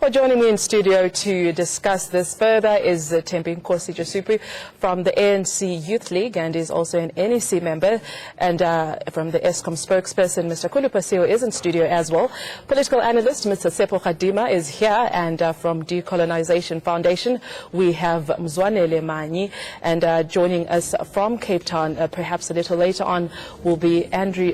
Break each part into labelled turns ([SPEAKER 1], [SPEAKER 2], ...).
[SPEAKER 1] Well, joining me in studio to discuss this further is Thembi Nkosi Josupu from the ANC Youth League, and is also an NEC member, and from the Eskom spokesperson, Mr. Kulupasio, is in studio as well. Political analyst, Mr. Sepo Khadima, is here, and from Decolonization Foundation, we have Mzwanele Manyi, and joining us from Cape Town, perhaps a little later on, will be Andrew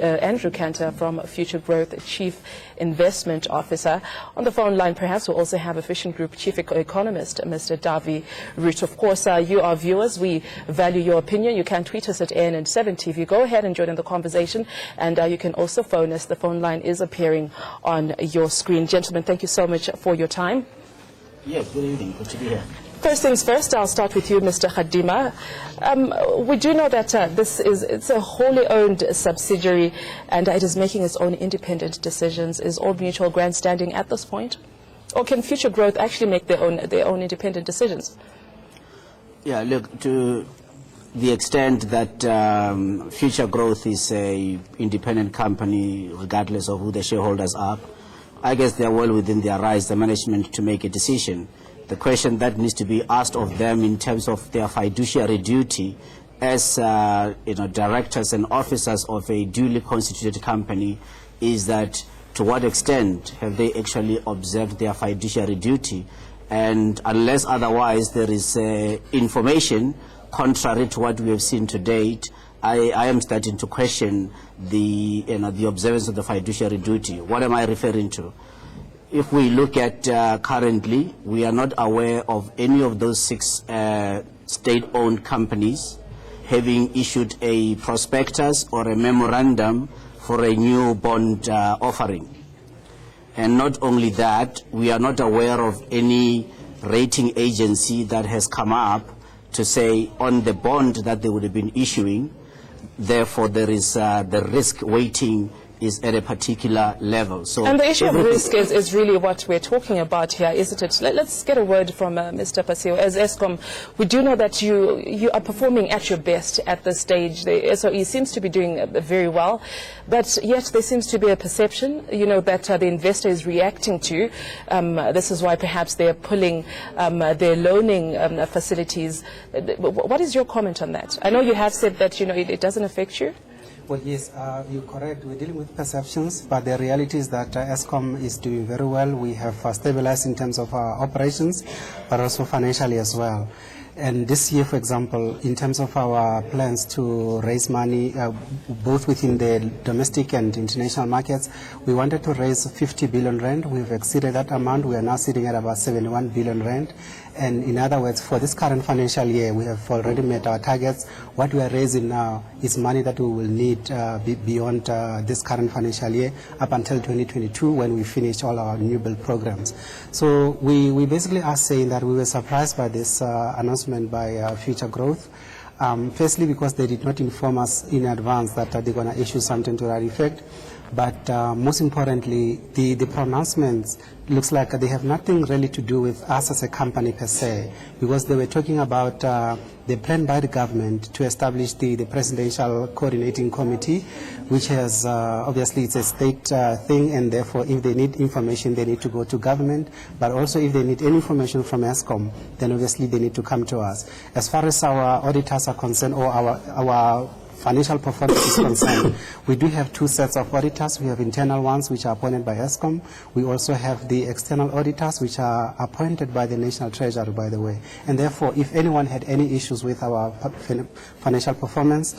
[SPEAKER 1] Cantor from Futuregrowth, Chief Investment Officer. On the phone line, perhaps we'll also have a Fishing Group Chief Economist, Mr. Davi Root. Of course, you, our viewers, we value your opinion. You can tweet us at ANN7TV. Go ahead and join in the conversation, and you can also phone us. The phone line is appearing on your screen. Gentlemen, thank you so much for your time.
[SPEAKER 2] Yes, good evening. Good to be here.
[SPEAKER 1] First things first, I'll start with you, Mr. Khadima. We do know that it's a wholly owned subsidiary, and it is making its own independent decisions. Is Old Mutual grandstanding at this point? Or can Futuregrowth actually make their own independent decisions?
[SPEAKER 2] Yeah, look, to the extent that Futuregrowth is an independent company, regardless of who the shareholders are, I guess they're well within their rights, the management, to make a decision. The question that needs to be asked of them in terms of their fiduciary duty as directors and officers of a duly constituted company is that to what extent have they actually observed their fiduciary duty, and unless otherwise there is information contrary to what we have seen to date, I am starting to question the observance of the fiduciary duty. What am I referring to? If we look at currently, we are not aware of any of those 6 state-owned companies having issued a prospectus or a memorandum for a new bond offering. And not only that, we are not aware of any rating agency that has come up to say on the bond that they would have been issuing, therefore there is the risk weighting is at a particular level. So,
[SPEAKER 1] and the issue of risk is really what we're talking about here, isn't it? Let's get a word from Mr. Pasio. As Eskom, we do know that you are performing at your best at this stage. The SOE seems to be doing very well, but yet there seems to be a perception, that the investor is reacting to. This is why perhaps they're pulling their loaning facilities. What is your comment on that? I know you have said that it doesn't affect you.
[SPEAKER 3] Well, yes, you're correct. We're dealing with perceptions, but the reality is that Eskom is doing very well. We have stabilized in terms of our operations, but also financially as well. And this year, for example, in terms of our plans to raise money, both within the domestic and international markets, we wanted to raise 50 billion rand. We've exceeded that amount. We are now sitting at about 71 billion rand. And in other words, for this current financial year, we have already met our targets. What we are raising now is money that we will need beyond this current financial year up until 2022, when we finish all our new build programs. So we basically are saying that we were surprised by this announcement by Futuregrowth. Firstly, because they did not inform us in advance that they're going to issue something to that effect. But most importantly, the pronouncements looks like they have nothing really to do with us as a company per se, because they were talking about the plan by the government to establish the Presidential Coordinating Committee, which has obviously it's a state thing, and therefore if they need information they need to go to government, but also if they need any information from Eskom, then obviously they need to come to us. As far as our auditors are concerned, or our financial performance is concerned, we do have 2 sets of auditors. We have internal ones which are appointed by Eskom. We also have the external auditors which are appointed by the National Treasury, by the way. And therefore, if anyone had any issues with our financial performance,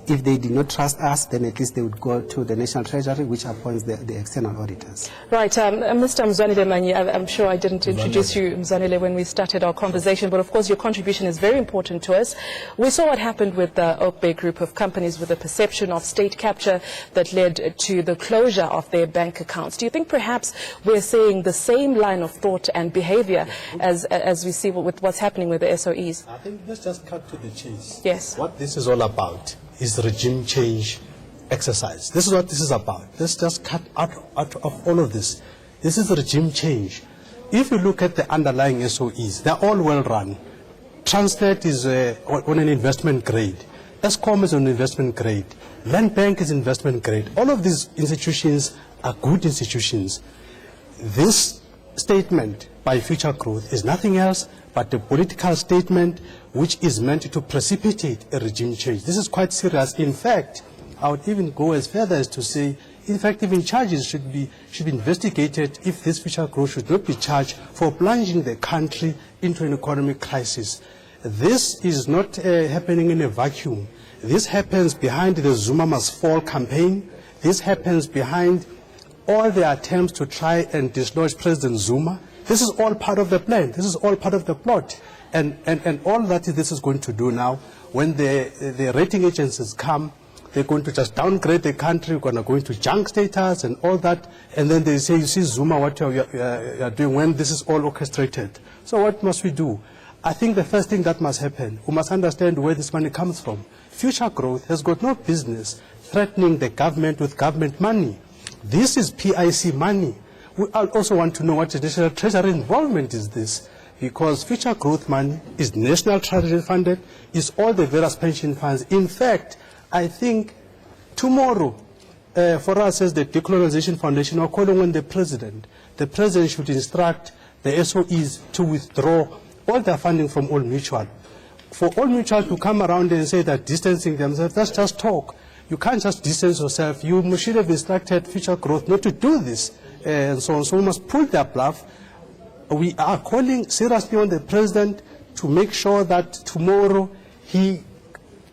[SPEAKER 3] if they did not trust us, then at least they would go to the National Treasury, which appoints the external auditors.
[SPEAKER 1] Right. Mr. Mzwanele Manyi, I'm sure I didn't introduce you, Mzwanele, when we started our conversation, but of course your contribution is very important to us. We saw what happened with the Oak Bay Group of companies with a perception of state capture that led to the closure of their bank accounts. Do you think perhaps we're seeing the same line of thought and behavior as we see with what's happening with the SOEs?
[SPEAKER 4] I think let's just cut to the chase.
[SPEAKER 1] Yes.
[SPEAKER 4] What this is all about is the regime change exercise. This is what this is about. Let's just cut out of all of this. This is the regime change. If you look at the underlying SOEs, they're all well run. Transnet is on an investment grade. Eskom is on investment grade. Land Bank is investment grade. All of these institutions are good institutions. This statement by Future Growth is nothing else but a political statement which is meant to precipitate a regime change. This is quite serious. In fact, I would even go as further as to say, in fact, even charges should be investigated if this Future Growth should not be charged for plunging the country into an economic crisis. This is not happening in a vacuum. This happens behind the Zuma Must Fall campaign. This happens behind all the attempts to try and dislodge President Zuma. This is all part of the plan. This is all part of the plot. And all that this is going to do now, when the rating agencies come, they're going to just downgrade the country, we're going to go into junk status and all that, and then they say, you see, Zuma, what you're doing when this is all orchestrated. So what must we do? I think the first thing that must happen, we must understand where this money comes from. Future Growth has got no business threatening the government with government money. This is PIC money. We also want to know what additional treasury involvement is this, because Future Growth money is national treasury funded, is all the various pension funds. In fact, I think tomorrow, for us as the Decolonization Foundation, we're calling on the President. The President should instruct the SOEs to withdraw all their funding from Old Mutual. For Old Mutual to come around and say that distancing themselves, that's just talk. You can't just distance yourself. You should have instructed Future Growth not to do this, and so on. So we must pull their bluff. We are calling seriously on the President to make sure that tomorrow he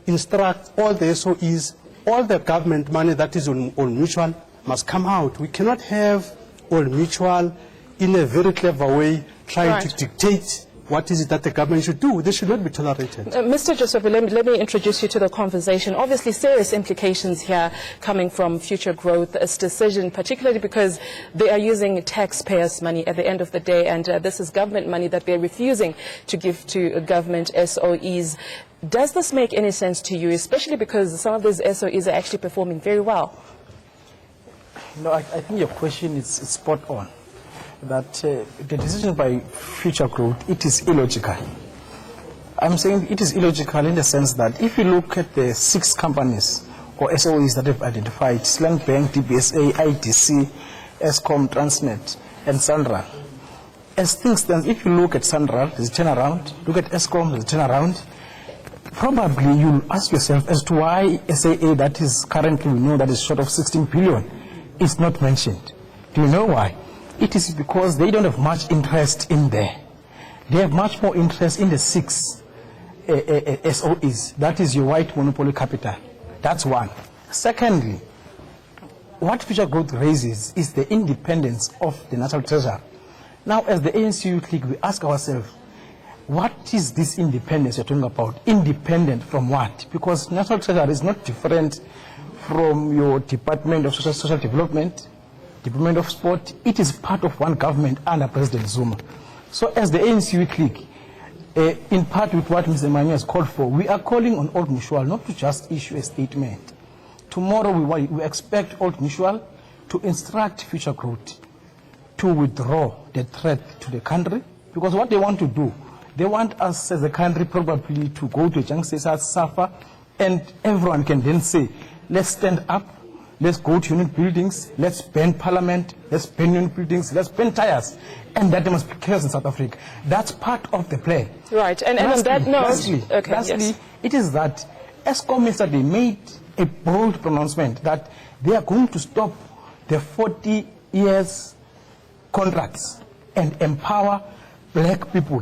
[SPEAKER 4] instruct all the SOEs, all the government money that is on Mutual must come out. We cannot have Old Mutual in a very clever way trying to dictate what is it that the government should do. This should not be tolerated.
[SPEAKER 1] Mr. Joseph, let me introduce you to the conversation. Obviously, serious implications here coming from Future Growth's decision, particularly because they are using taxpayers' money at the end of the day, and this is government money that they're refusing to give to government SOEs. Does this make any sense to you, especially because some of these SOEs are actually performing very well?
[SPEAKER 5] No, I think your question is spot on. That the decision by Future Growth, it is illogical. I'm saying it is illogical in the sense that if you look at the 6 companies or SOEs that have identified, Slang Bank, DBSA, IDC, Eskom, Transnet, and Sandra. As things stand, if you look at Sandra, there's a turnaround. Look at Eskom, there's a turnaround. Probably you'll ask yourself as to why SAA, that is currently we know that is short of 16 billion, is not mentioned. Do you know why? It is because they don't have much interest in there. They have much more interest in the 6 SOEs. That is your white monopoly capital. That's one. Secondly, what Future Growth raises is the independence of the National Treasury. Now, as the ANC Youth League, we ask ourselves, what is this independence you're talking about? Independent from what? Because National Treasury is not different from your Department of Social Development, Department of Sport. It is part of one government under President Zuma. So as the ANC Youth League, in part with what Mr. Manu has called for, we are calling on Old Mutual not to just issue a statement. Tomorrow we expect Old Mutual to instruct Future Growth to withdraw the threat to the country, because what they want to do, they want us as a country probably to go to a junk state, suffer, and everyone can then say, let's stand up, let's go to unit buildings, let's ban parliament, let's ban unit buildings, let's ban tires. And that there must be chaos in South Africa. That's part of the plan.
[SPEAKER 1] Right, and on that note,
[SPEAKER 5] lastly, it is that Eskom yesterday made a bold pronouncement that they are going to stop the 40 years contracts and empower black people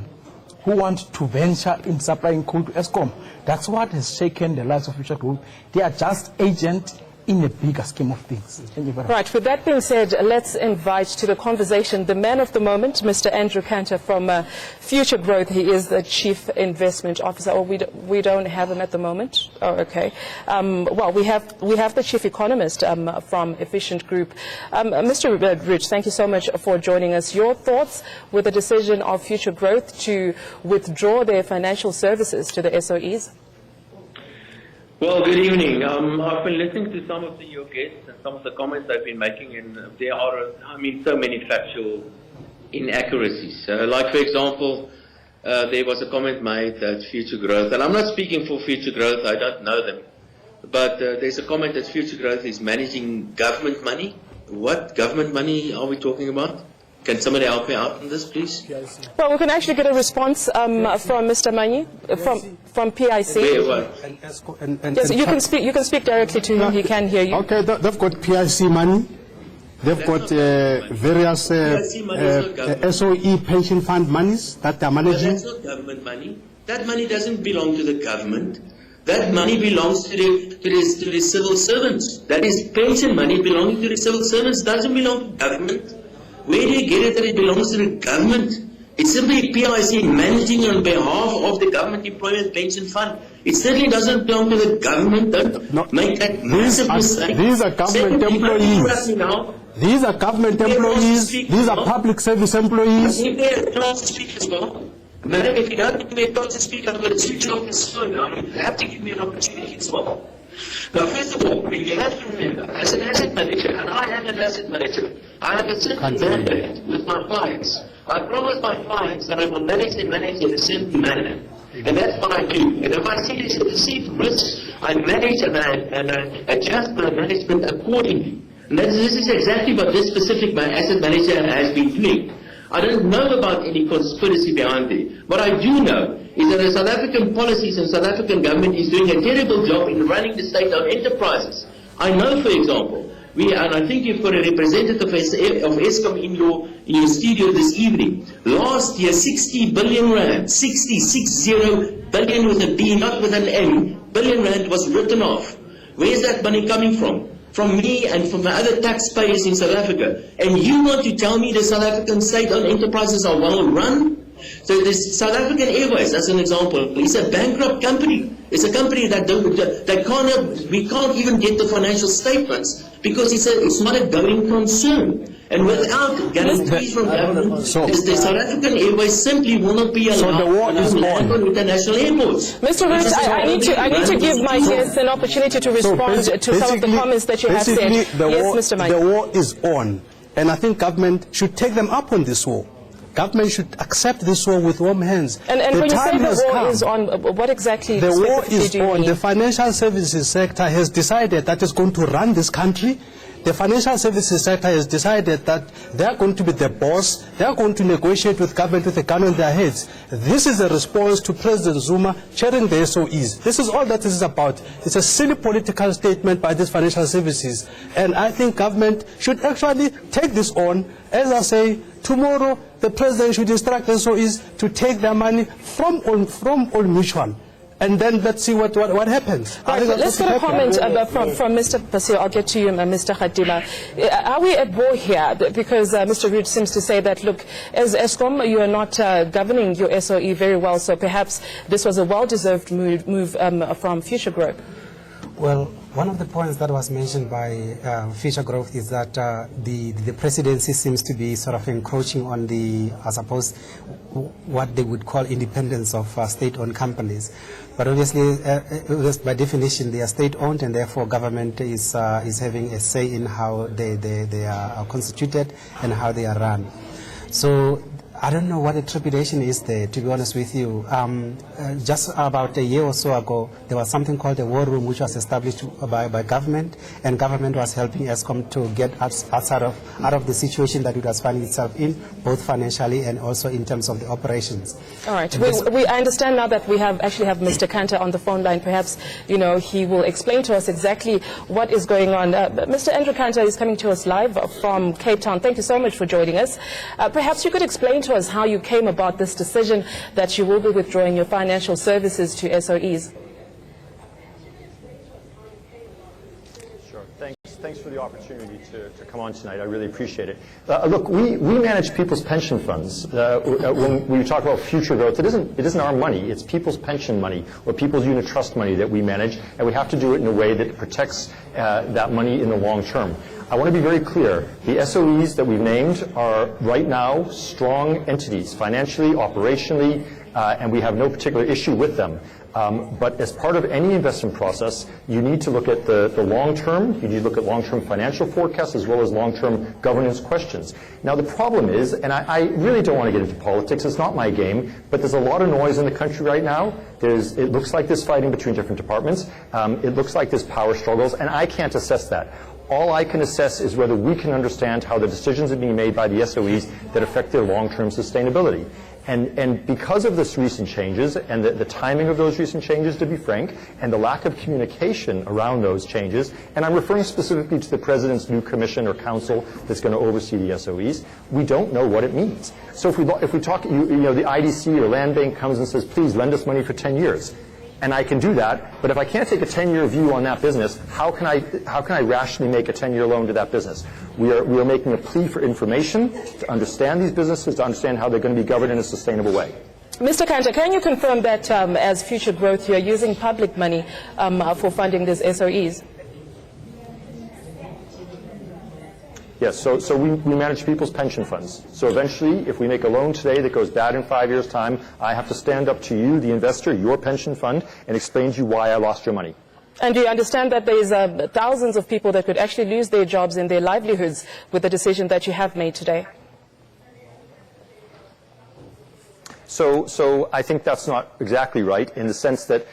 [SPEAKER 5] who want to venture in supplying coal to Eskom. That's what has shaken the lives of Future Growth. They are just agents in the bigger scheme of things.
[SPEAKER 1] Right, with that being said, let's invite to the conversation the man of the moment, Mr. Andrew Cantor from Future Growth. He is the Chief Investment Officer. Oh, we don't have him at the moment. Oh, okay. Well, we have the Chief Economist from Efficient Group. Mr. Rich, thank you so much for joining us. Your thoughts with the decision of Future Growth to withdraw their financial services to the SOEs?
[SPEAKER 6] Well, good evening. I've been listening to some of your guests and some of the comments they've been making, and there are, so many factual inaccuracies. Like, for example, there was a comment made that Future Growth, and I'm not speaking for Future Growth, I don't know them, but there's a comment that Future Growth is managing government money. What government money are we talking about? Can somebody help me out on this, please?
[SPEAKER 1] Well, we can actually get a response from Mr. Mani from PIC.
[SPEAKER 6] Where, what?
[SPEAKER 1] Yes, you can speak directly to him. He can hear you.
[SPEAKER 4] Okay, they've got PIC money. They've got various SOE pension fund monies that they're
[SPEAKER 6] But
[SPEAKER 4] managing.
[SPEAKER 6] that's not government money. That money doesn't belong to the government. That money belongs to the civil servants. That is pension money belonging to the civil servants. Doesn't belong to government. Where do you get it that it belongs to the government? It's simply PIC managing on behalf of the government employment pension fund. It certainly doesn't belong to the government. Don't make that massive mistake.
[SPEAKER 4] These are government employees. These are government employees. These are public service employees.
[SPEAKER 6] If they are allowed to speak as well. Madam, if you don't give me a chance to speak, I'm going to switch off this phone now. You have to give me an opportunity as well. Now, first of all, you have to remember, as an asset manager, and I am an asset manager, I have a certain mandate with my clients. I promise my clients that I will manage and manage in a certain manner. And that's what I do. And if I see there's a perceived risk, I manage and I adjust my management accordingly. And this is exactly what this specific asset manager has been doing. I don't know about any conspiracy behind it. What I do know is that the South African policies and South African government is doing a terrible job in running the state-owned enterprises. I know, for example, and I think you've got a representative of Eskom in your studio this evening. Last year, 60 billion rand, 60 billion with a B, not with an M, billion rand was written off. Where's that money coming from? From me and from the other taxpayers in South Africa. And you want to tell me the South African state-owned enterprises are well run? So this South African Airways, as an example, is a bankrupt company. It's a company that we can't even get the financial statements because it's not a going concern. And without guarantees from government, the South African Airways simply will not be allowed to land on international airports.
[SPEAKER 1] Mr. Rich, I need to give my guests an opportunity to respond to some of the comments that you have said. Yes, Mr. Mike.
[SPEAKER 4] The war is on, and I think government should take them up on this war. Government should accept this war with warm hands.
[SPEAKER 1] And when you say the war is on, what exactly
[SPEAKER 4] the war is
[SPEAKER 1] do you
[SPEAKER 4] on?
[SPEAKER 1] mean?
[SPEAKER 4] The financial services sector has decided that it's going to run this country. The financial services sector has decided that they are going to be the boss. They are going to negotiate with government with a gun on their heads. This is a response to President Zuma chairing the SOEs. This is all that this is about. It's a silly political statement by these financial services. And I think government should actually take this on. As I say, tomorrow the president should instruct the SOEs to take their money from Old Mutual. And then let's see what happens.
[SPEAKER 1] Right, let's get a comment from Mr. Pasio. I'll get to you, Mr. Khatima. Are we at war here? Because Mr. Reed seems to say that, look, as Eskom, you are not governing your SOE very well, so perhaps this was a well-deserved move from Futuregrowth.
[SPEAKER 3] Well, one of the points that was mentioned by Futuregrowth is that the presidency seems to be sort of encroaching on the, I suppose, what they would call independence of state-owned companies. But obviously, by definition, they are state-owned, and therefore government is having a say in how they are constituted and how they are run. So I don't know what the trepidation is there, to be honest with you. Just about a year or so ago, there was something called the War Room, which was established by government, and government was helping Eskom to get out of the situation that it was finding itself in, both financially and also in terms of the operations.
[SPEAKER 1] All right. I understand now that we actually have Mr. Kanta on the phone line. Perhaps, he will explain to us exactly what is going on. Mr. Andrew Kanta is coming to us live from Cape Town. Thank you so much for joining us. Perhaps you could explain to us how you came about this decision that you will be withdrawing your financial services to SOEs.
[SPEAKER 7] Sure. Thanks for the opportunity to come on tonight. I really appreciate it. Look, we manage people's pension funds. When we talk about Futuregrowth, it isn't our money. It's people's pension money or people's unit trust money that we manage, and we have to do it in a way that protects that money in the long term. I want to be very clear. The SOEs that we've named are right now strong entities, financially, operationally, and we have no particular issue with them. But as part of any investment process, you need to look at the long term. You need to look at long-term financial forecasts as well as long-term governance questions. Now, the problem is, and I really don't want to get into politics. It's not my game, but there's a lot of noise in the country right now. It looks like there's fighting between different departments. It looks like there's power struggles, and I can't assess that. All I can assess is whether we can understand how the decisions are being made by the SOEs that affect their long-term sustainability. And because of this recent changes and the timing of those recent changes, to be frank, and the lack of communication around those changes, and I'm referring specifically to the President's new commission or council that's going to oversee the SOEs, we don't know what it means. So if we talk, the IDC or Land Bank comes and says, please lend us money for 10 years. And I can do that, but if I can't take a 10-year view on that business, how can I rationally make a 10-year loan to that business? We are making a plea for information to understand these businesses, to understand how they're going to be governed in a sustainable way.
[SPEAKER 1] Mr. Kanter, can you confirm that as Future Growth, you're using public money for funding these SOEs?
[SPEAKER 7] Yes, so we manage people's pension funds. So eventually, if we make a loan today that goes bad in 5 years' time, I have to stand up to you, the investor, your pension fund, and explain to you why I lost your money.
[SPEAKER 1] And do you understand that there's thousands of people that could actually lose their jobs and their livelihoods with the decision that you have made today?
[SPEAKER 7] So I think that's not exactly right in the sense that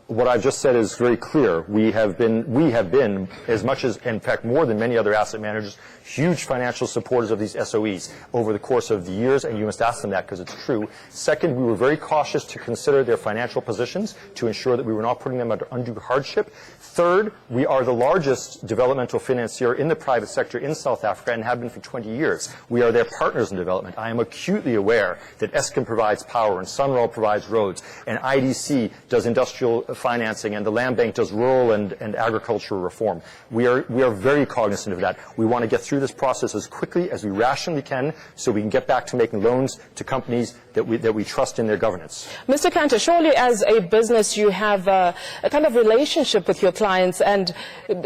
[SPEAKER 7] what I've just said is very clear. We have been, as much as, in fact, more than many other asset managers, huge financial supporters of these SOEs over the course of the years, and you must ask them that because it's true. Second, we were very cautious to consider their financial positions to ensure that we were not putting them under undue hardship. Third, we are the largest developmental financier in the private sector in South Africa and have been for 20 years. We are their partners in development. I am acutely aware that Eskom provides power and Sunrail provides roads and IDC does industrial financing and the Land Bank does rural and agricultural reform. We are very cognizant of that. We want to get through this process as quickly as we rationally can so we can get back to making loans to companies that we trust in their governance.
[SPEAKER 1] Mr. Kanter, surely as a business you have a kind of relationship with your clients, and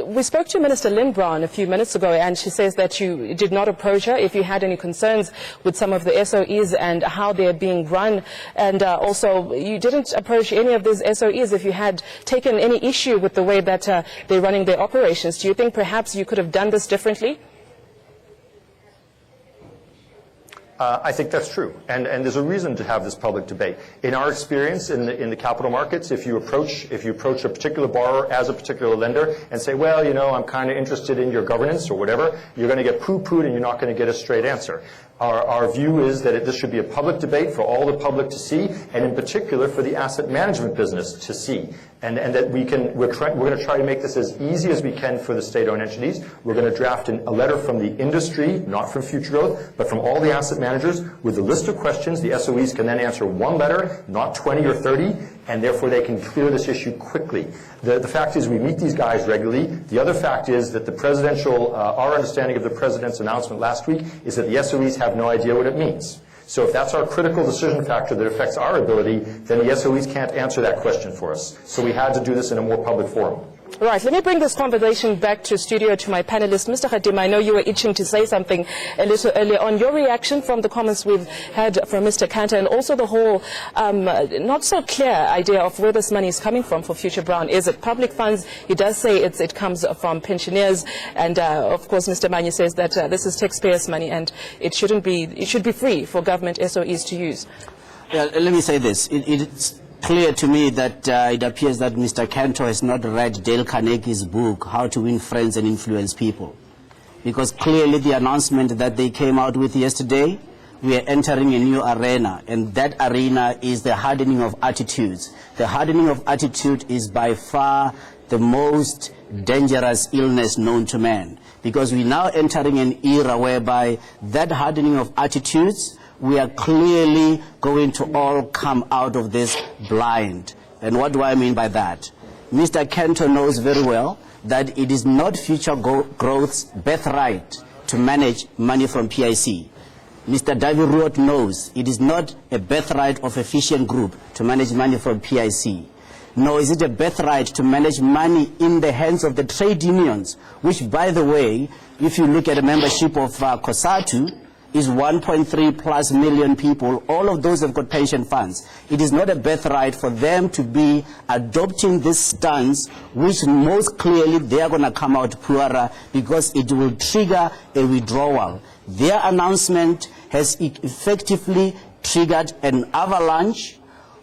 [SPEAKER 1] we spoke to Minister Lynn Brown a few minutes ago and she says that you did not approach her if you had any concerns with some of the SOEs and how they're being run, and also you didn't approach any of these SOEs if you had taken any issue with the way that they're running their operations. Do you think perhaps you could have done this differently?
[SPEAKER 7] I think that's true, and there's a reason to have this public debate. In our experience in the capital markets, if you approach a particular borrower as a particular lender and say, well, I'm kind of interested in your governance or whatever, you're going to get poo-pooed and you're not going to get a straight answer. Our view is that this should be a public debate for all the public to see, and in particular for the asset management business to see. And that we're going to try to make this as easy as we can for the state-owned entities. We're going to draft a letter from the industry, not from Future Growth, but from all the asset managers with a list of questions. The SOEs can then answer one letter, not 20 or 30, and therefore they can clear this issue quickly. The fact is we meet these guys regularly. The other fact is that our understanding of the President's announcement last week is that the SOEs have no idea what it means. So if that's our critical decision factor that affects our ability, then the SOEs can't answer that question for us. So we had to do this in a more public forum.
[SPEAKER 1] Right, let me bring this conversation back to studio to my panelists. Mr. Khadim, I know you were itching to say something a little earlier on. Your reaction from the comments we've had from Mr. Kanter and also the whole not so clear idea of where this money is coming from for Future Brown. Is it public funds? He does say it comes from pensioners, and of course Mr. Manyi says that this is taxpayers' money and it should be free for government SOEs to use.
[SPEAKER 2] Yeah, let me say this. It's clear to me that it appears that Mr. Kanter has not read Dale Carnegie's book, How to Win Friends and Influence People. Because clearly the announcement that they came out with yesterday, we are entering a new arena, and that arena is the hardening of attitudes. The hardening of attitude is by far the most dangerous illness known to man. Because we're now entering an era whereby that hardening of attitudes, we are clearly going to all come out of this blind. And what do I mean by that? Mr. Kanter knows very well that it is not Future Growth's birthright to manage money from PIC. Mr. David Ruot knows it is not a birthright of Efficient Group to manage money from PIC. Nor is it a birthright to manage money in the hands of the trade unions, which, by the way, if you look at the membership of COSATU, is 1.3 plus million people. All of those have got pension funds. It is not a birthright for them to be adopting this stance, which most clearly they are going to come out poorer because it will trigger a withdrawal. Their announcement has effectively triggered an avalanche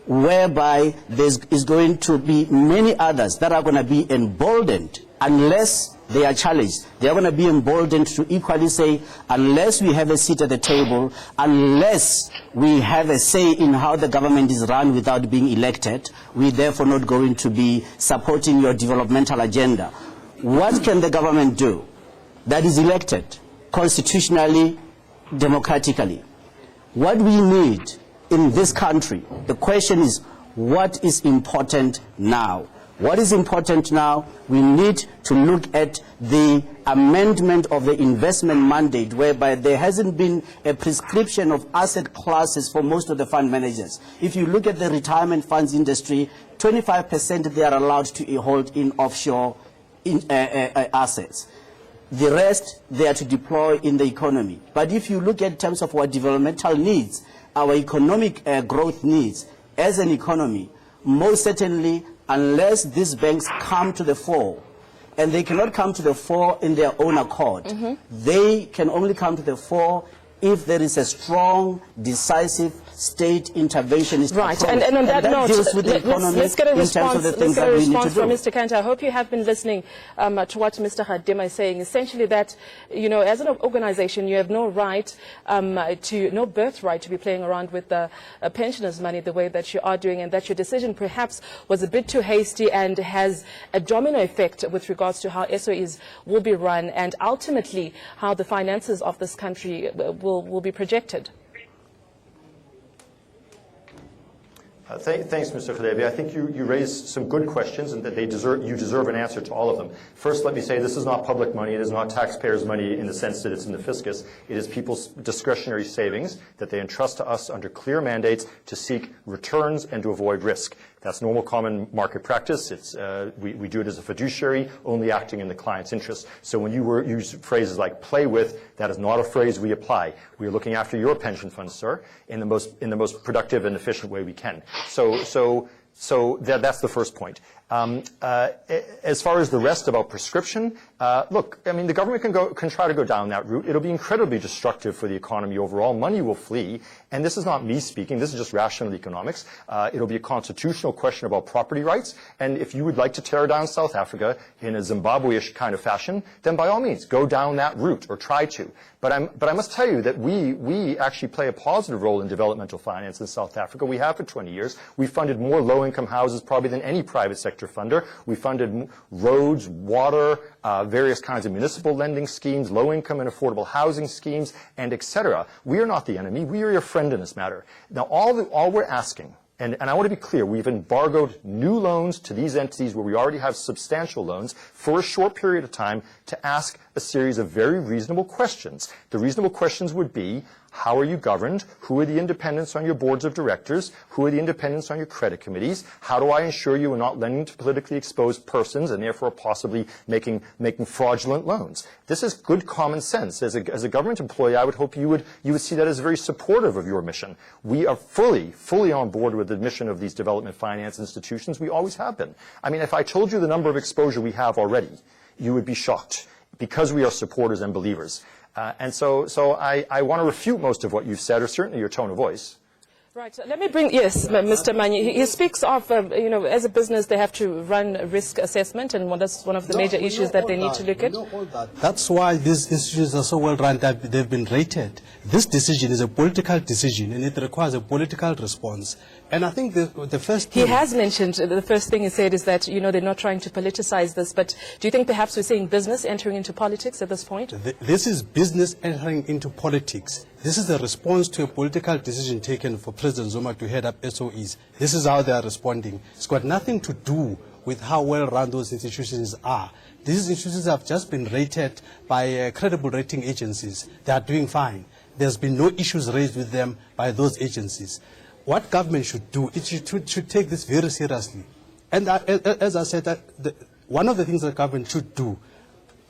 [SPEAKER 2] whereby there is going to be many others that are going to be emboldened unless they are challenged. They are going to be emboldened to equally say, unless we have a seat at the table, unless we have a say in how the government is run without being elected, we therefore not going to be supporting your developmental agenda. What can the government do that is elected constitutionally, democratically? What we need in this country, the question is, what is important now? What is important now? We need to look at the amendment of the investment mandate, whereby there hasn't been a prescription of asset classes for most of the fund managers. If you look at the retirement funds industry, 25% they are allowed to hold in offshore assets. The rest, they are to deploy in the economy. But if you look at terms of our developmental needs, our economic growth needs as an economy, most certainly, unless these banks come to the fore, and they cannot come to the fore in their own accord. They can only come to the fore if there is a strong, decisive state interventionist
[SPEAKER 1] approach. And on that note, let's get a response from Mr. Kanta. I hope you have been listening to what Mr. Hadima is saying. Essentially that, you know, as an organization, you have no right no birthright to be playing around with the pensioners' money the way that you are doing, and that your decision perhaps was a bit too hasty and has a domino effect with regards to how SOEs will be run and ultimately how the finances of this country will be projected.
[SPEAKER 7] Thanks, Mr. Khalebi. I think you raised some good questions, and that you deserve an answer to all of them. First, let me say this is not public money. It is not taxpayers' money in the sense that it's in the fiscus. It is people's discretionary savings that they entrust to us under clear mandates to seek returns and to avoid risk. That's normal common market practice. It's, we do it as a fiduciary, only acting in the client's interest. So when you use phrases like play with, that is not a phrase we apply. We are looking after your pension funds, sir, in the most productive and efficient way we can. So that's the first point. As far as the rest about prescription, look, I mean, the government can try to go down that route. It'll be incredibly destructive for the economy overall. Money will flee. And this is not me speaking. This is just rational economics. It'll be a constitutional question about property rights. And if you would like to tear down South Africa in a Zimbabwe-ish kind of fashion, then by all means, go down that route or try to. But I must tell you that we actually play a positive role in developmental finance in South Africa. We have for 20 years. We funded more low-income houses probably than any private sector funder. We funded roads, water, various kinds of municipal lending schemes, low-income and affordable housing schemes, and etc. We are not the enemy. We are your friend in this matter. Now, all we're asking, and I want to be clear, we've embargoed new loans to these entities where we already have substantial loans for a short period of time to ask a series of very reasonable questions. The reasonable questions would be, how are you governed? Who are the independents on your boards of directors? Who are the independents on your credit committees? How do I ensure you are not lending to politically exposed persons and therefore possibly making fraudulent loans? This is good common sense. As a government employee, I would hope you would see that as very supportive of your mission. We are fully on board with the mission of these development finance institutions. We always have been. I mean, if I told you the number of exposure we have already, you would be shocked, because we are supporters and believers. And so I want to refute most of what you've said, or certainly your tone of voice.
[SPEAKER 1] Right. Let me bring, yes, Mr. Manyi. He speaks of, you know, as a business, they have to run risk assessment, and that's one of the major issues that they need to look at.
[SPEAKER 4] That's why these institutions are so well run that they've been rated. This decision is a political decision, and it requires a political response. And I think the first thing...
[SPEAKER 1] He has mentioned, the first thing he said is that, you know, they're not trying to politicize this, but do you think perhaps we're seeing business entering into politics at this point?
[SPEAKER 4] This is business entering into politics. This is a response to a political decision taken for President Zuma to head up SOEs. This is how they are responding. It's got nothing to do with how well run those institutions are. These institutions have just been rated by credible rating agencies. They are doing fine. There's been no issues raised with them by those agencies. What government should do, it should take this very seriously. And as I said, one of the things that government should do,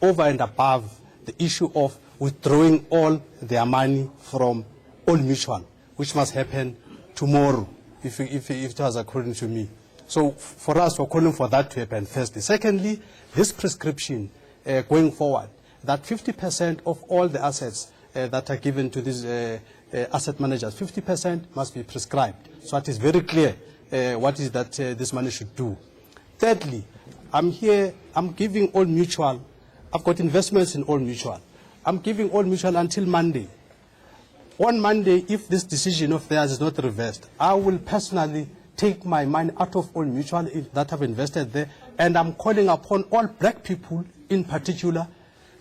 [SPEAKER 4] over and above the issue of withdrawing all their money from Old Mutual, which must happen tomorrow, if it was according to me. So for us, we're calling for that to happen firstly. Secondly, this prescription going forward, that 50% of all the assets that are given to these asset managers, 50% must be prescribed. So it is very clear what is that this money should do. Thirdly, I'm giving Old Mutual I've got investments in Old Mutual. I'm giving Old Mutual until Monday. On Monday, if this decision of theirs is not reversed, I will personally take my money out of Old Mutual that I've invested there, and I'm calling upon all black people in particular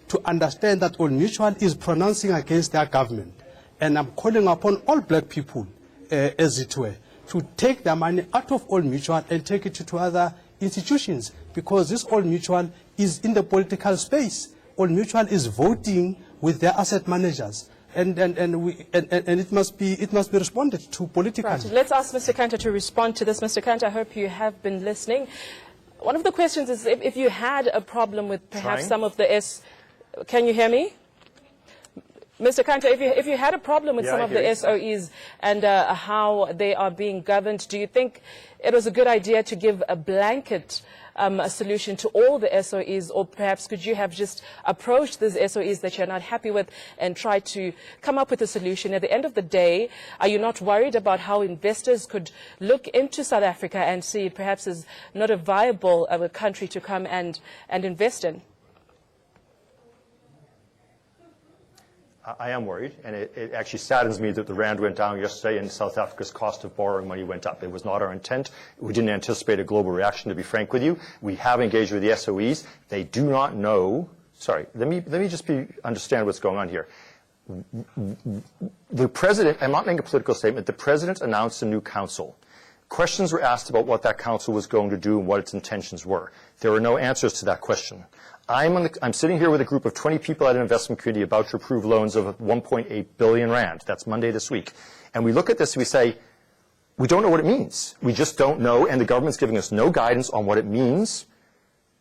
[SPEAKER 4] to understand that Old Mutual is pronouncing against their government. And I'm calling upon all black people, as it were, to take their money out of Old Mutual and take it to other institutions, because this Old Mutual is in the political space. Old Mutual is voting with their asset managers. And it must be responded to politically.
[SPEAKER 1] Right. Let's ask Mr. Kanta to respond to this. Mr. Kanta, I hope you have been listening. One of the questions is if you had a problem with perhaps some of the Can you hear me? Mr. Kanta, if you had a problem with some of the SOEs and how they are being governed, do you think it was a good idea to give a blanket a solution to all the SOEs, or perhaps could you have just approached these SOEs that you're not happy with and try to come up with a solution? At the end of the day, are you not worried about how investors could look into South Africa and see it perhaps as not a viable country to come and invest in?
[SPEAKER 7] I am worried, and it actually saddens me that the rand went down yesterday and South Africa's cost of borrowing money went up. It was not our intent. We didn't anticipate a global reaction, to be frank with you. We have engaged with the SOEs. They do not know. Sorry, let me just understand what's going on here. The president, I'm not making a political statement, the president announced a new council. Questions were asked about what that council was going to do and what its intentions were. There were no answers to that question. I'm sitting here with a group of 20 people at an investment committee about to approve loans of 1.8 billion rand. That's Monday this week. And we look at this and we say, we don't know what it means. We just don't know, and the government's giving us no guidance on what it means.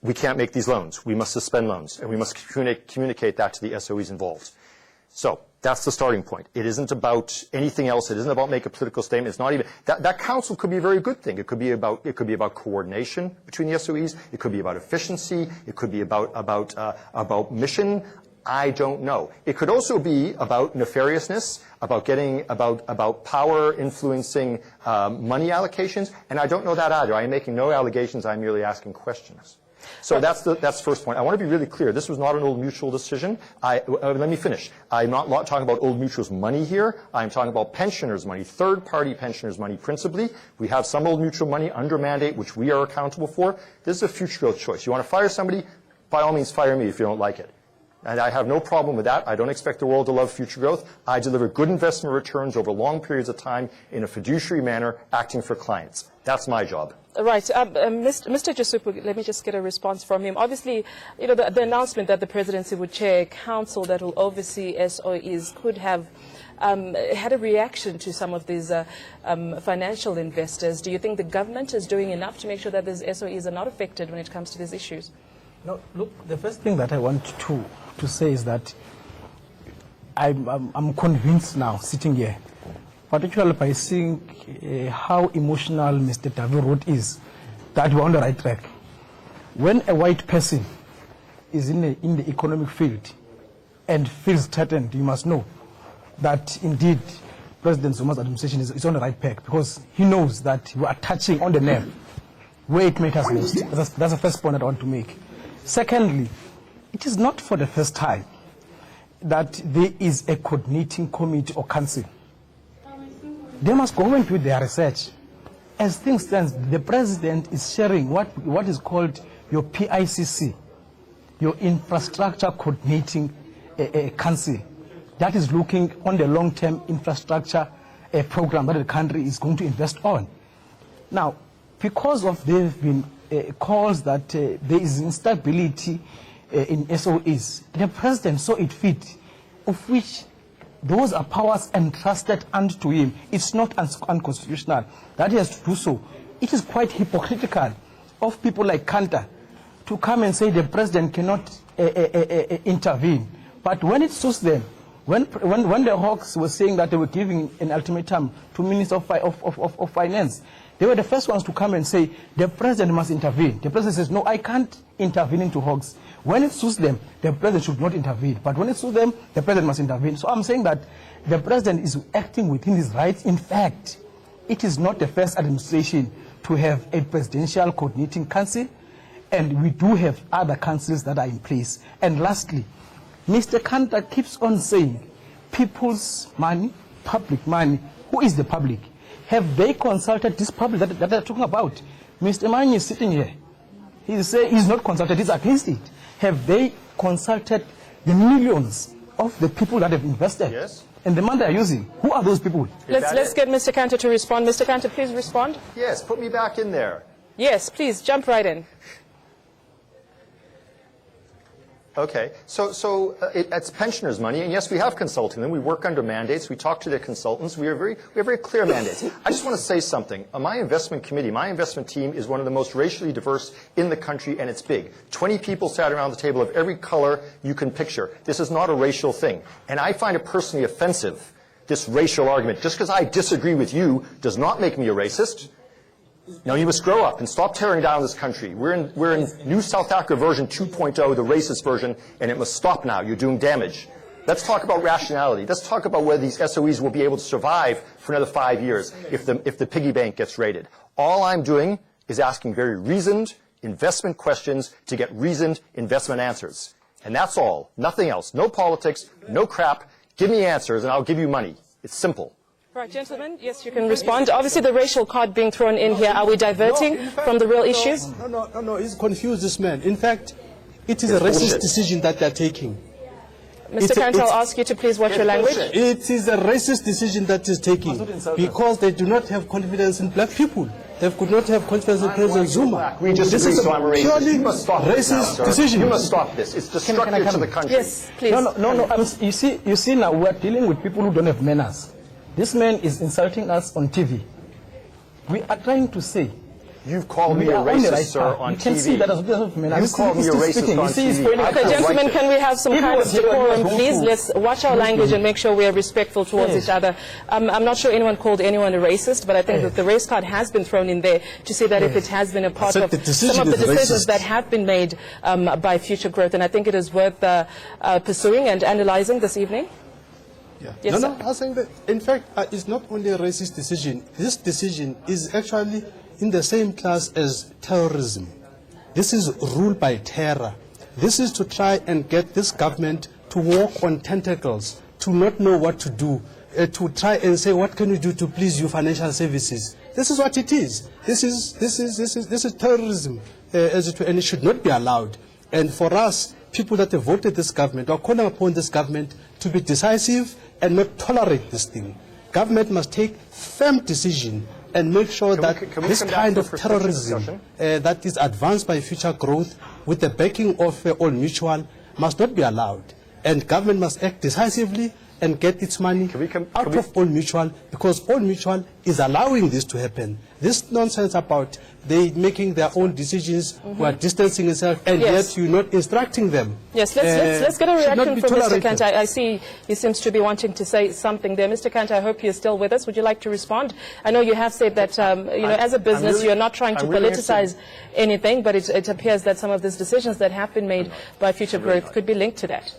[SPEAKER 7] We can't make these loans. We must suspend loans, and we must communicate that to the SOEs involved. So that's the starting point. It isn't about anything else. It isn't about making a political statement. It's not even that council could be a very good thing. It could be about coordination between the SOEs. It could be about efficiency. It could be about mission. I don't know. It could also be about nefariousness, about power influencing money allocations, and I don't know that either. I am making no allegations. I'm merely asking questions. So that's the first point. I want to be really clear. This was not an Old Mutual decision. Let me finish. I'm not talking about Old Mutual's money here. I'm talking about pensioners' money, third-party pensioners' money principally. We have some Old Mutual money under mandate, which we are accountable for. This is a Futuregrowth choice. You want to fire somebody? By all means, fire me if you don't like it. And I have no problem with that. I don't expect the world to love Futuregrowth. I deliver good investment returns over long periods of time in a fiduciary manner, acting for clients. That's my job.
[SPEAKER 1] Right. Mr. Jasupu, let me just get a response from him. Obviously, you know, the announcement that the presidency would chair a council that will oversee SOEs could have had a reaction to some of these financial investors. Do you think the government is doing enough to make sure that these SOEs are not affected when it comes to these issues?
[SPEAKER 5] No, look, the first thing that I want to say is that I'm convinced now, sitting here, particularly by seeing how emotional Mr. Davirot is, that we're on the right track. When a white person is in the economic field and feels threatened, you must know that indeed President Zuma's administration is on the right path, because he knows that we are touching on the nerve where it matters most. That's the first point that I want to make. Secondly, it is not for the first time that there is a coordinating committee or council. They must go and do their research. As things stand, the president is sharing what is called your PICC, your Infrastructure Coordinating Council, that is looking on the long-term infrastructure program that the country is going to invest on. Now, because of there have been calls that there is instability in SOEs, the president saw it fit, of which those are powers entrusted unto him. It's not unconstitutional that he has to do so. It is quite hypocritical of people like Kanta to come and say the president cannot intervene. But when it suits them, when the Hawks were saying that they were giving an ultimatum to Minister of Finance, they were the first ones to come and say the president must intervene. The president says, no, I can't intervene into Hawks. When it suits them, the president should not intervene. But when it suits them, the president must intervene. So I'm saying that the president is acting within his rights. In fact, it is not the first administration to have a presidential coordinating council. And we do have other councils that are in place. And lastly, Mr. Kanta keeps on saying people's money, public money. Who is the public? Have they consulted this public that they're talking about? Mr. Mani is sitting here. He say he's not consulted, he's against it. Have they consulted the millions of the people that have invested?
[SPEAKER 7] Yes.
[SPEAKER 5] And the money they're using? Who are those people?
[SPEAKER 1] Let's get Mr. Kanta to respond. Mr. Kanta, please respond.
[SPEAKER 7] Yes, put me back in there.
[SPEAKER 1] Yes, please, jump right in.
[SPEAKER 7] Okay, so it's pensioners' money, and yes, we have consulting them. We work under mandates. We talk to their consultants. We have very clear mandates. I just want to say something. My investment committee, my investment team is one of the most racially diverse in the country, and it's big. 20 people sat around the table of every color you can picture. This is not a racial thing, and I find it personally offensive, this racial argument. Just because I disagree with you does not make me a racist. No, you must grow up and stop tearing down this country. We're in New South Africa version 2.0, the racist version, and it must stop now. You're doing damage. Let's talk about rationality. Let's talk about whether these SOEs will be able to survive for another 5 years if the piggy bank gets raided. All I'm doing is asking very reasoned investment questions to get reasoned investment answers. And that's all. Nothing else. No politics, no crap. Give me answers and I'll give you money. It's simple.
[SPEAKER 1] Right, gentlemen, yes, you can respond. Obviously, the racial card being thrown in here, are we diverting from the real issues?
[SPEAKER 4] No, he's confused, this man. In fact, it is a racist decision that they're taking.
[SPEAKER 1] Mr. Kanta, I'll ask you to please watch your language.
[SPEAKER 4] It is a racist decision that is taking because they do not have confidence in black people. They could not have confidence in President Zuma.
[SPEAKER 7] We just
[SPEAKER 4] this is a purely racist decision.
[SPEAKER 7] You must stop this. It's destructive to the country.
[SPEAKER 1] Yes, please.
[SPEAKER 5] No. You see now we're dealing with people who don't have manners. This man is insulting us on TV. We are trying to say.
[SPEAKER 7] You've called me a racist, sir, on TV.
[SPEAKER 5] You can see that as of manners.
[SPEAKER 7] You called me a racist on TV.
[SPEAKER 1] Okay, gentlemen, can we have some kind of decorum, please? Let's watch our language and make sure we are respectful towards each other. I'm not sure anyone called anyone a racist, but I think that the race card has been thrown in there to see that if it has been a part of some of the decisions that have been made by Future Growth, and I think it is worth pursuing and analyzing this evening.
[SPEAKER 4] Yeah.
[SPEAKER 1] Yes,
[SPEAKER 4] no, I was saying that, in fact, it's not only a racist decision. This decision is actually in the same class as terrorism. This is ruled by terror. This is to try and get this government to walk on tentacles, to not know what to do, to try and say, what can we do to please you financial services? This is what it is. This is terrorism, and it should not be allowed. And for us, people that have voted this government are calling upon this government to be decisive and not tolerate this thing. Government must take firm decision and make sure that this kind of terrorism that is advanced by Future Growth with the backing of All Mutual must not be allowed. And government must act decisively and get its money out of All Mutual, because All Mutual is allowing this to happen. This nonsense about they making their own decisions, who are distancing themselves, and yet you're not instructing them.
[SPEAKER 1] Yes, let's get a reaction from Mr. Kanta. I see he seems to be wanting to say something there. Mr. Kanta, I hope you're still with us. Would you like to respond? I know you have said that, as a business, you're not trying to politicize anything, but it appears that some of these decisions that have been made by Future Growth could be linked to that.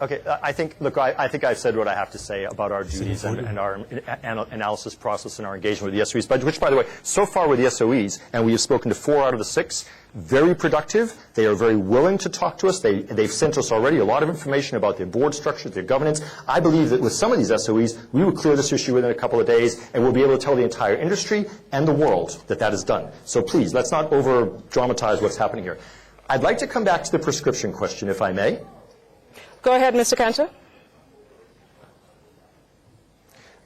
[SPEAKER 7] Okay, I think I've said what I have to say about our duties and our analysis process and our engagement with the SOEs, but which, by the way, so far with the SOEs, and we have spoken to 4 out of the 6, very productive. They are very willing to talk to us. They've sent us already a lot of information about their board structure, their governance. I believe that with some of these SOEs, we will clear this issue within a couple of days, and we'll be able to tell the entire industry and the world that that is done. So please, let's not over-dramatize what's happening here. I'd like to come back to the prescription question, if I may.
[SPEAKER 1] Go ahead, Mr. Kanta.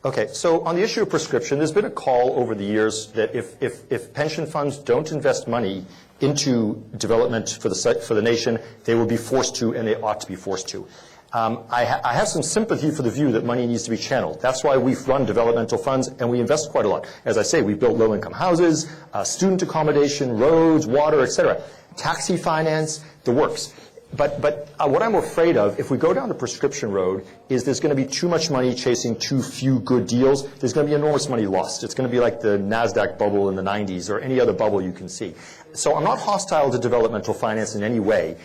[SPEAKER 7] Okay, so on the issue of prescription, there's been a call over the years that if pension funds don't invest money into development for the nation, they will be forced to, and they ought to be forced to. I have some sympathy for the view that money needs to be channeled. That's why we've run developmental funds, and we invest quite a lot. As I say, we've built low-income houses, student accommodation, roads, water, etc., taxi finance, the works. But what I'm afraid of, if we go down the prescription road, is there's going to be too much money chasing too few good deals. There's going to be enormous money lost. It's going to be like the NASDAQ bubble in the 90s or any other bubble you can see. So I'm not hostile to developmental finance in any way.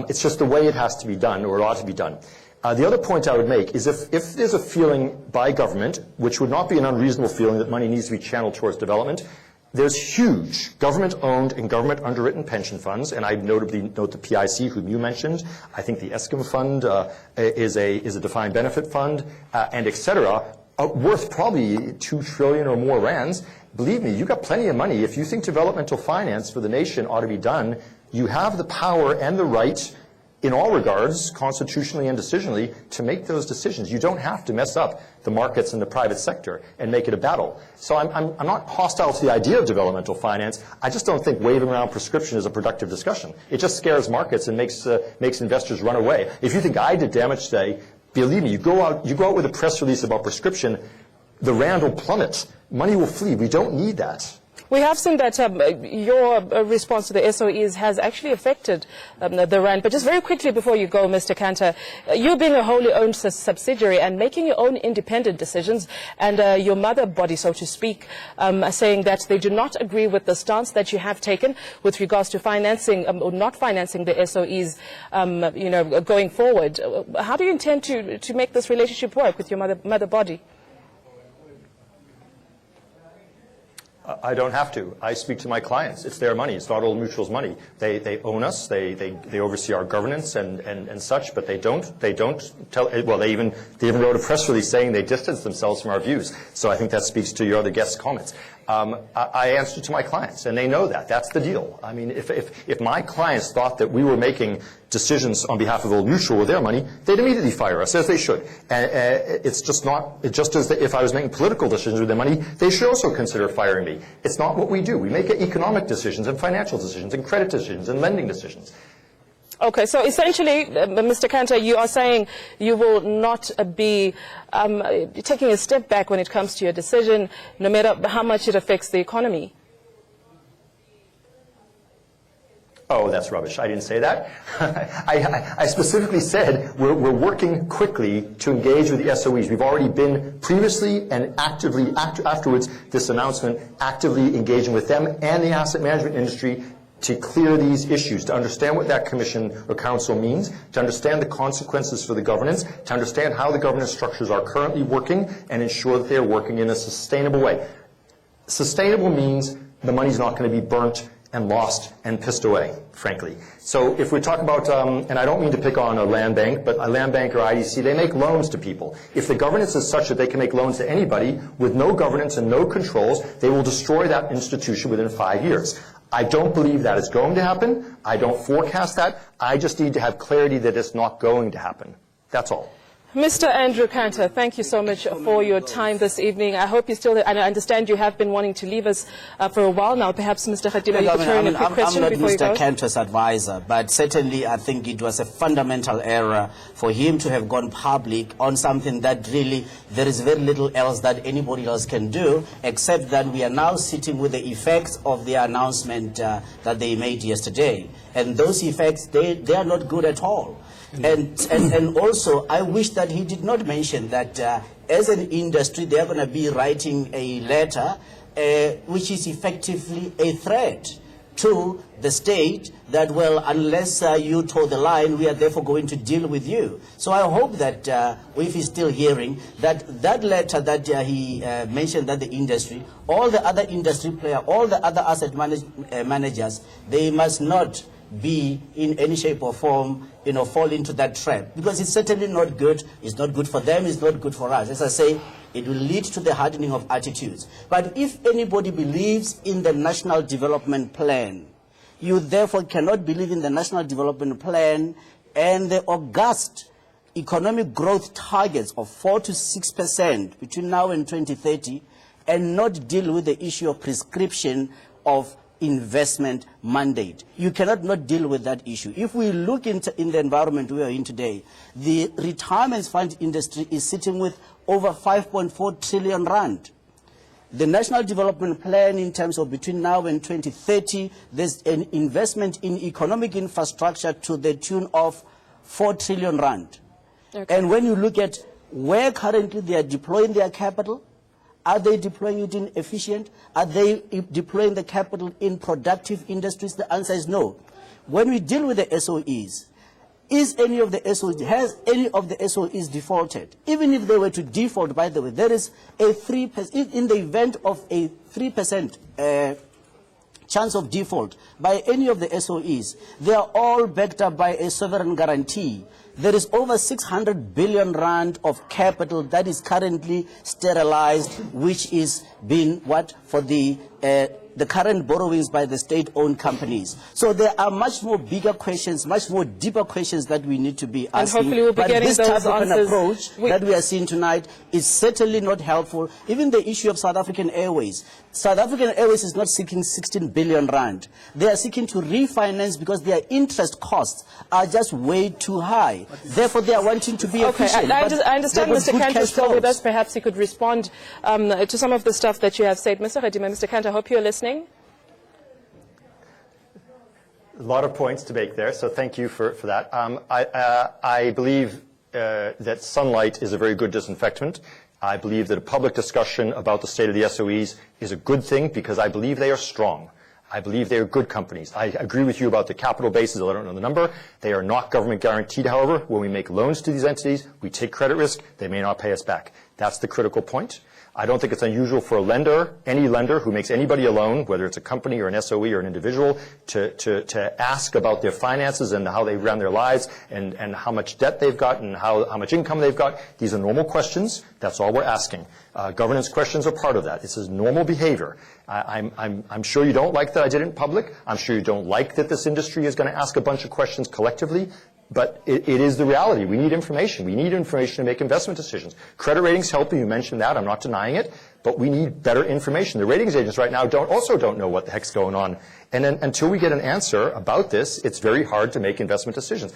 [SPEAKER 7] It's just the way it has to be done, or it ought to be done. The other point I would make is if there's a feeling by government, which would not be an unreasonable feeling, that money needs to be channeled towards development, There's huge government-owned and government-underwritten pension funds, and I notably note the PIC, whom you mentioned. I think the Eskom fund is a defined benefit fund, and et cetera, worth probably 2 trillion or more rands. Believe me, you've got plenty of money. If you think developmental finance for the nation ought to be done, you have the power and the right in all regards, constitutionally and decisionally, to make those decisions. You don't have to mess up the markets and the private sector and make it a battle. So I'm not hostile to the idea of developmental finance. I just don't think waving around prescription is a productive discussion. It just scares markets and makes investors run away. If you think I did damage today, believe me, you go out with a press release about prescription, the rand will plummet. Money will flee. We don't need that.
[SPEAKER 1] We have seen that your response to the SOEs has actually affected the rand. But just very quickly before you go, Mr. Kanter, you being a wholly owned subsidiary and making your own independent decisions, and your mother body, so to speak, saying that they do not agree with the stance that you have taken with regards to financing or not financing the SOEs, going forward. How do you intend to make this relationship work with your mother body?
[SPEAKER 7] I don't have to. I speak to my clients. It's their money. It's not Old Mutual's money. They own us. They oversee our governance and such, but they don't tell. Well, they even wrote a press release saying they distance themselves from our views. So I think that speaks to your other guests' comments. I answer to my clients, and they know that. That's the deal. I mean, if my clients thought that we were making decisions on behalf of Old Mutual with their money, they'd immediately fire us, as they should. And it's just not, it just as if I was making political decisions with their money, they should also consider firing me. It's not what we do. We make economic decisions and financial decisions and credit decisions and lending decisions.
[SPEAKER 1] Okay, so essentially, Mr. Kanter, you are saying you will not be taking a step back when it comes to your decision, no matter how much it affects the economy.
[SPEAKER 7] Oh, that's rubbish. I didn't say that. I specifically said we're working quickly to engage with the SOEs. We've already been previously and actively, afterwards, this announcement, actively engaging with them and the asset management industry to clear these issues, to understand what that commission or council means, to understand the consequences for the governance, to understand how the governance structures are currently working and ensure that they are working in a sustainable way. Sustainable means the money's not going to be burnt and lost and pissed away, frankly. So if we talk about, and I don't mean to pick on a land bank, but a land bank or IDC, they make loans to people. If the governance is such that they can make loans to anybody with no governance and no controls, they will destroy that institution within 5 years. I don't believe that is going to happen. I don't forecast that. I just need to have clarity that it's not going to happen. That's all.
[SPEAKER 1] Mr. Andrew Kanter, thank you so much for your time this evening. I hope you still, and I understand you have been wanting to leave us for a while now. Perhaps, Mr. Khadima, you could throw in a quick question before you go.
[SPEAKER 2] I'm not Mr. Kanter's advisor, but certainly I think it was a fundamental error for him to have gone public on something that really there is very little else that anybody else can do, except that we are now sitting with the effects of the announcement that they made yesterday. And those effects, they are not good at all. And also, I wish that he did not mention that as an industry, they are going to be writing a letter which is effectively a threat to the state that, well, unless you toe the line, we are therefore going to deal with you. So I hope that if he's still hearing, that letter that he mentioned that the industry, all the other industry players, all the other asset managers, they must not be in any shape or form, fall into that trap, because it's certainly not good. It's not good for them. It's not good for us. As I say, it will lead to the hardening of attitudes. But if anybody believes in the National Development Plan, you therefore cannot believe in the National Development Plan and the august economic growth targets of 4 to 6% between now and 2030, and not deal with the issue of prescription of investment mandate. You cannot not deal with that issue. If we look in the environment we are in today, the retirement fund industry is sitting with over 5.4 trillion rand. The National Development Plan, in terms of between now and 2030, there's an investment in economic infrastructure to the tune of 4 trillion rand. Okay. And when you look at where currently they are deploying their capital, are they deploying it in efficient? Are they deploying the capital in productive industries? The answer is no. When we deal with the SOEs, has any of the SOEs defaulted? Even if they were to default, by the way, there is a 3%, in the event of a 3% chance of default by any of the SOEs, they are all backed up by a sovereign guarantee. There is over 600 billion rand of capital that is currently sterilized, which is being for the current borrowings by the state-owned companies. So there are much more bigger questions, much more deeper questions that we need to be asking.
[SPEAKER 1] And hopefully we'll be getting
[SPEAKER 2] this type
[SPEAKER 1] those
[SPEAKER 2] of an
[SPEAKER 1] answers.
[SPEAKER 2] approach that we are seeing tonight is certainly not helpful. Even the issue of South African Airways. South African Airways is not seeking 16 billion rand. They are seeking to refinance because their interest costs are just way too high. Therefore, they are wanting to be efficient.
[SPEAKER 1] I understand Mr. Kanta is still with us.
[SPEAKER 2] flows.
[SPEAKER 1] Perhaps he could respond to some of the stuff that you have said. Mr. Kanta, I hope you're listening.
[SPEAKER 7] A lot of points to make there, so thank you for that. I believe that sunlight is a very good disinfectant. I believe that a public discussion about the state of the SOEs is a good thing because I believe they are strong. I believe they are good companies. I agree with you about the capital bases. I don't know the number. They are not government guaranteed, however. When we make loans to these entities, we take credit risk. They may not pay us back. That's the critical point. I don't think it's unusual for a lender, any lender who makes anybody a loan, whether it's a company or an SOE or an individual, to ask about their finances and how they run their lives and how much debt they've got and how much income they've got. These are normal questions. That's all we're asking. Governance questions are part of that. This is normal behavior. I'm sure you don't like that I did it in public. I'm sure you don't like that this industry is going to ask a bunch of questions collectively. But it is the reality. We need information. We need information to make investment decisions. Credit ratings help you. You mentioned that. I'm not denying it. But we need better information. The ratings agents right now also don't know what the heck's going on. And then until we get an answer about this, it's very hard to make investment decisions.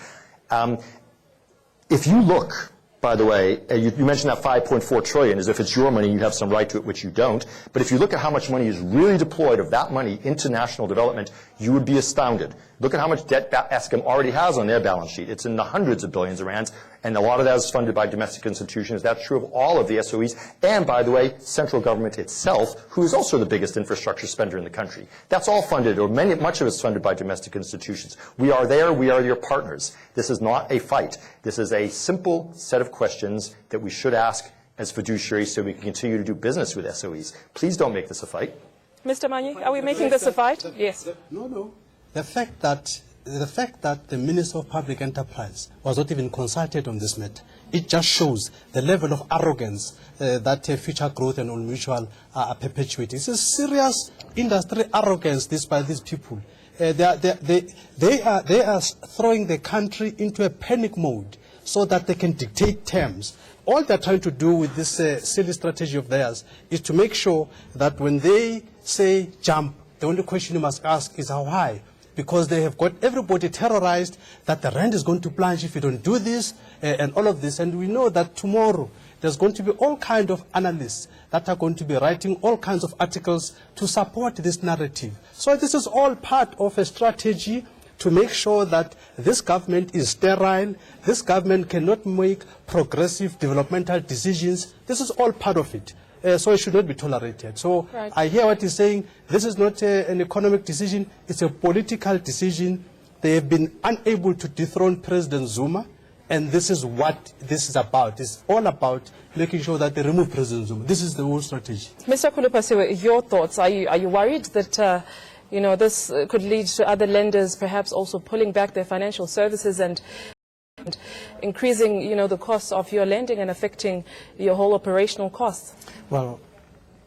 [SPEAKER 7] If you look, by the way, you mentioned that 5.4 trillion as if it's your money, you have some right to it, which you don't. But if you look at how much money is really deployed of that money into national development, you would be astounded. Look at how much debt Eskom already has on their balance sheet. It's in the hundreds of billions of rands, and a lot of that is funded by domestic institutions. That's true of all of the SOEs, and by the way, central government itself, who is also the biggest infrastructure spender in the country. That's all funded, or much of it's funded by domestic institutions. We are there. We are your partners. This is not a fight. This is a simple set of questions that we should ask as fiduciaries so we can continue to do business with SOEs. Please don't make this a fight.
[SPEAKER 1] Mr. Manyi, are we making this a fight? Yes.
[SPEAKER 4] No. The fact that the Minister of Public Enterprise was not even consulted on this matter, it just shows the level of arrogance that Future Growth and All Mutual are perpetuating. It's a serious industry arrogance by these people. They are throwing the country into a panic mode so that they can dictate terms. All they're trying to do with this silly strategy of theirs is to make sure that when they say jump, the only question you must ask is how high. Because they have got everybody terrorized that the rand is going to plunge if you don't do this and all of this. And we know that tomorrow there's going to be all kinds of analysts that are going to be writing all kinds of articles to support this narrative. So this is all part of a strategy to make sure that this government is sterile, this government cannot make progressive developmental decisions. This is all part of it. So it should not be tolerated. So right. I hear what he's saying. This is not an economic decision. It's a political decision. They have been unable to dethrone President Zuma, and this is what this is about. It's all about making sure that they remove President Zuma. This is the whole strategy.
[SPEAKER 1] Mr. Khulupasiwe, your thoughts? Are you worried that this could lead to other lenders perhaps also pulling back their financial services and increasing, the costs of your lending and affecting your whole operational costs?
[SPEAKER 3] Well,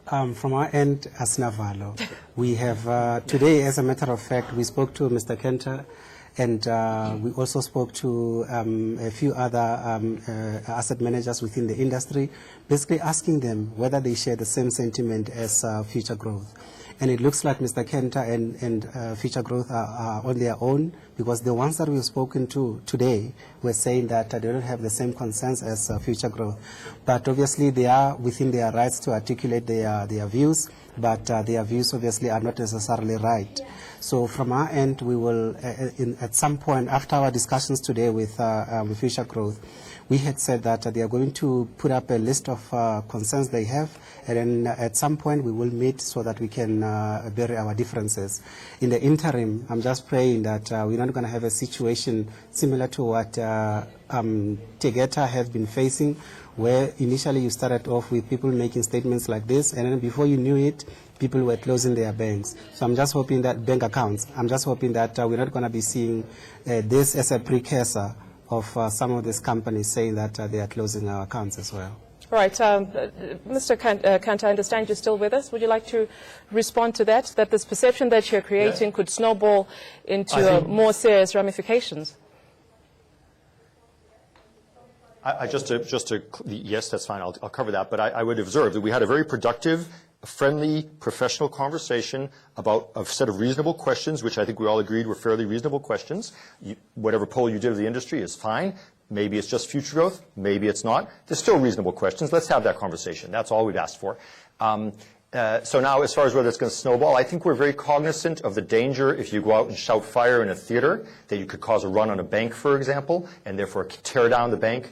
[SPEAKER 3] from our end as Navalo, we have today, as a matter of fact, we spoke to Mr. Kenta, and we also spoke to a few other asset managers within the industry, basically asking them whether they share the same sentiment as Future Growth. And it looks like Mr. Kenta and Future Growth are on their own, because the ones that we've spoken to today were saying that they don't have the same concerns as Future Growth. But obviously they are within their rights to articulate their views, but their views obviously are not necessarily right. So from our end, we will, at some point after our discussions today with Future Growth, we had said that they are going to put up a list of concerns they have, and then at some point we will meet so that we can bury our differences. In the interim, I'm just praying that we don't not going to have a situation similar to what Tegeta has been facing, where initially you started off with people making statements like this, and then before you knew it, people were closing their banks. So I'm just hoping that bank accounts, I'm just hoping that we're not going to be seeing this as a precursor of some of these companies saying that they are closing our accounts as well.
[SPEAKER 1] Right. Mr. Kant, I understand you're still with us. Would you like to respond to that this perception that you're creating could snowball into more serious ramifications?
[SPEAKER 7] Yes, that's fine. I'll cover that. But I would observe that we had a very productive, friendly, professional conversation about a set of reasonable questions, which I think we all agreed were fairly reasonable questions. Whatever poll you did of the industry is fine. Maybe it's just future growth. Maybe it's not. There's still reasonable questions. Let's have that conversation. That's all we've asked for. So now, as far as whether it's going to snowball, I think we're very cognizant of the danger if you go out and shout fire in a theater, that you could cause a run on a bank, for example, and therefore tear down the bank.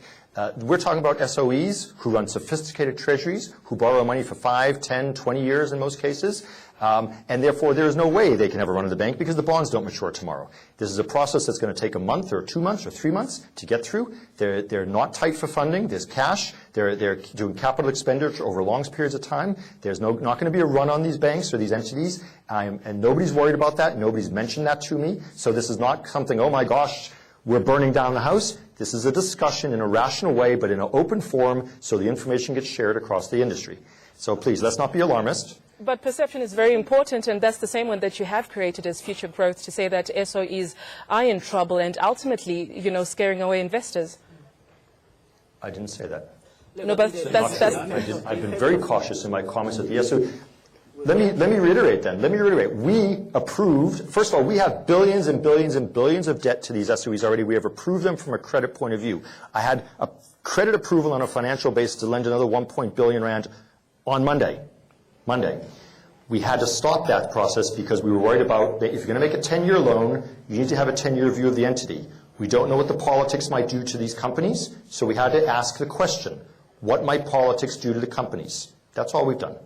[SPEAKER 7] We're talking about SOEs who run sophisticated treasuries, who borrow money for 5, 10, 20 years in most cases, and therefore there is no way they can ever run to the bank because the bonds don't mature tomorrow. This is a process that's going to take a month or 2 months or 3 months to get through. They're not tight for funding. There's cash. They're doing capital expenditure over long periods of time. There's not going to be a run on these banks or these entities, and nobody's worried about that. Nobody's mentioned that to me. So this is not something, oh my gosh, we're burning down the house. This is a discussion in a rational way, but in an open forum, so the information gets shared across the industry. So please, let's not be alarmist.
[SPEAKER 1] But perception is very important, and that's the same one that you have created as Future Growth, to say that SOEs are in trouble and ultimately, scaring away investors.
[SPEAKER 7] I didn't say that.
[SPEAKER 1] No, but that's
[SPEAKER 7] I've been very cautious in my comments at the SOE. Let me reiterate then. Let me reiterate. We approved, first of all, we have billions and billions and billions of debt to these SOEs already. We have approved them from a credit point of view. I had a credit approval on a financial basis to lend another 1 billion rand on Monday. We had to stop that process because we were worried about that if you're going to make a 10-year loan, you need to have a 10-year view of the entity. We don't know what the politics might do to these companies, so we had to ask the question, what might politics do to the companies? That's all we've done.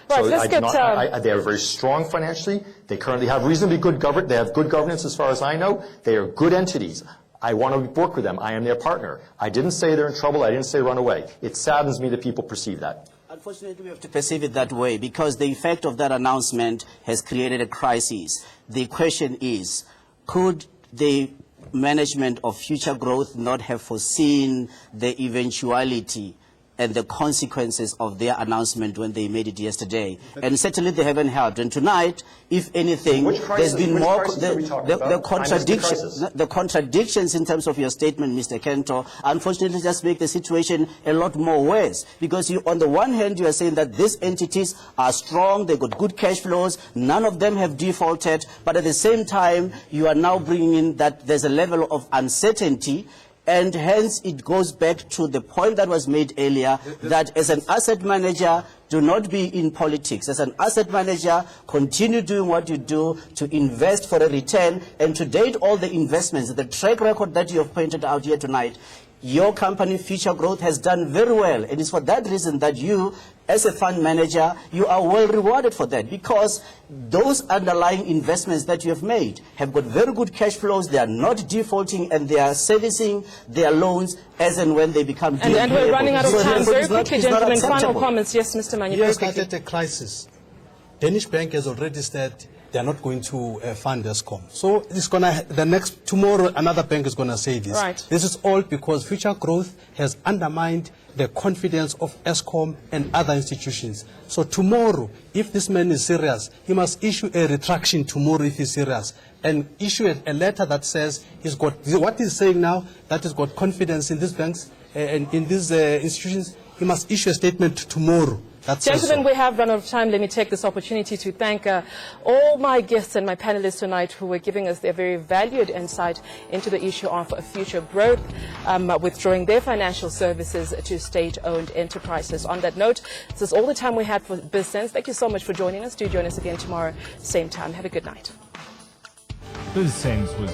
[SPEAKER 1] Right,
[SPEAKER 7] so they are very strong financially. They currently have reasonably good governance. They have good governance as far as I know. They are good entities. I want to work with them. I am their partner. I didn't say they're in trouble. I didn't say run away. It saddens me that people perceive that.
[SPEAKER 2] Unfortunately, we have to perceive it that way because the effect of that announcement has created a crisis. The question is, could the management of Future Growth not have foreseen the eventuality and the consequences of their announcement when they made it yesterday? And certainly they haven't helped. And tonight, if anything, there's been more the contradictions in terms of your statement, Mr. Kento, unfortunately just make the situation a lot more worse. Because on the one hand, you are saying that these entities are strong, they've got good cash flows, none of them have defaulted, but at the same time, you are now bringing in that there's a level of uncertainty. And hence, it goes back to the point that was made earlier, that as an asset manager, do not be in politics. As an asset manager, continue doing what you do to invest for a return. And to date, all the investments, the track record that you have pointed out here tonight, your company, Future Growth, has done very well. And it's for that reason that you, as a fund manager, you are well rewarded for that, because those underlying investments that you have made have got very good cash flows. They are not defaulting, and they are servicing their loans as and when they become due.
[SPEAKER 1] And we're running out of time. Very quickly, gentlemen, final comments. Yes, Mr. Manyi.
[SPEAKER 4] We started a crisis. Danish Bank has already said they are not going to fund Eskom. So it's tomorrow another bank is going to say this.
[SPEAKER 1] Right.
[SPEAKER 4] This is all because Future Growth has undermined the confidence of Eskom and other institutions. So tomorrow, if this man is serious, he must issue a retraction tomorrow if he's serious, and issue a letter that says he's got what he's saying now, that he's got confidence in these banks and in these institutions. He must issue a statement tomorrow.
[SPEAKER 1] Gentlemen, we have run out of time. Let me take this opportunity to thank all my guests and my panelists tonight who were giving us their very valued insight into the issue of Future Growth, withdrawing their financial services to state-owned enterprises. On that note, this is all the time we had for BizSense. Thank you so much for joining us. Do join us again tomorrow, same time. Have a good night.
[SPEAKER 8] BizSense was